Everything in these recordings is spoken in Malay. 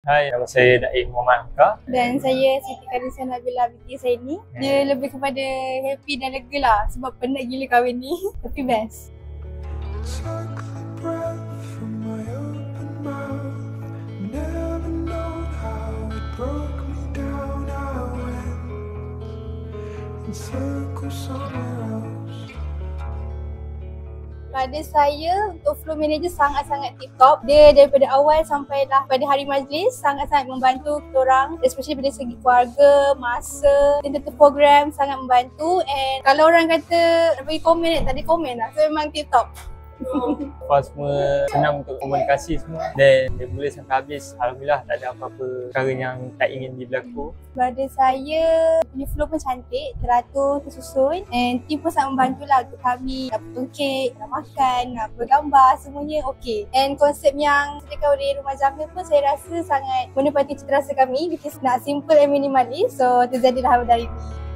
Hai, nama saya Daim Muhammad Hamka. Dan saya Siti Khadijah Nabila binti Saini. Dia lebih kepada happy dan lega lah sebab penat gila kahwin ni. Tapi best. Pada saya, untuk flow manager sangat-sangat tip-top. Dia daripada awal sampailah pada hari majlis sangat-sangat membantu kita orang, especially dari segi keluarga, masa, dan tentu program sangat membantu. And kalau orang kata nak bagi komen, tak ada komen lah. So memang tip-top. Lepas semua senang untuk komunikasi semua dan dia boleh sampai habis. Alhamdulillah tak ada apa-apa perkara yang tak ingin berlaku. Pada saya, punya flow pun cantik, teratur, tersusun, and team pun sangat membantu lah untuk kami nak potong kek, nak makan, nak bergambar, semuanya okey. And konsep yang sediakan oleh Rumah Jamil pun saya rasa sangat menepati cita rasa kami because nak simple and minimalis. So terjadilah dari ini.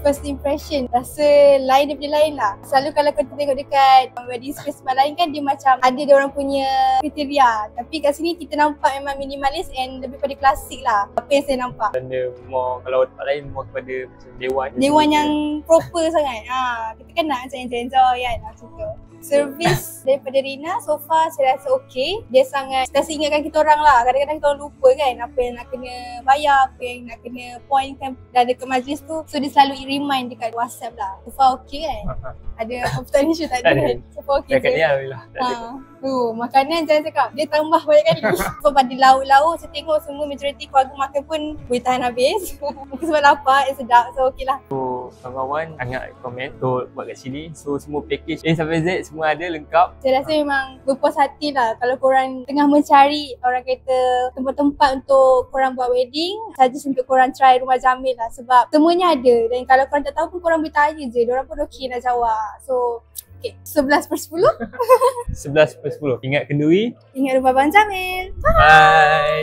First impression rasa lain daripada lain lah. Selalu kalau kita tengok dekat wedding space tempat lain kan dia macam ada dia orang punya kriteria. Tapi kat sini kita nampak memang minimalis and lebih pada klasik lah. Apa yang saya nampak. Dan dia more, kalau tempat lain more kepada macam dewan. Dewan yang proper sangat. Kita kan nak macam enjoy kan macam tu. Servis daripada Rina so far saya rasa okey. Dia sangat kasih ingatkan kita orang lah. Kadang-kadang kita orang lupa kan apa yang nak kena bayar, apa yang nak kena point kan dah dekat majlis tu. So dia selalu remind dekat WhatsApp lah. So far okey kan? Ada komputer issue tak ada kan? So far okey je. Dekat dia alhamdulillah. Makanan jangan cakap. Dia tambah banyak kali. So pada lauk-lauk saya tengok semua majoriti keluarga makan pun boleh tahan habis. Mungkin sebab lapar, sedap. So okey lah. Kawan-kawan sangat komen untuk buat kat sini. So semua package A sampai Z semua ada lengkap. Saya rasa memang berpuas hati lah kalau korang tengah mencari orang kata tempat-tempat untuk korang buat wedding. Suggest untuk korang try Rumah Jamil lah sebab semuanya ada. Dan kalau korang tak tahu pun korang boleh tanya je. Diorang pun okey nak jawab. So okay, 11/10. 11/10. Ingat kenduri. Ingat Rumah Abang Jamil. Bye.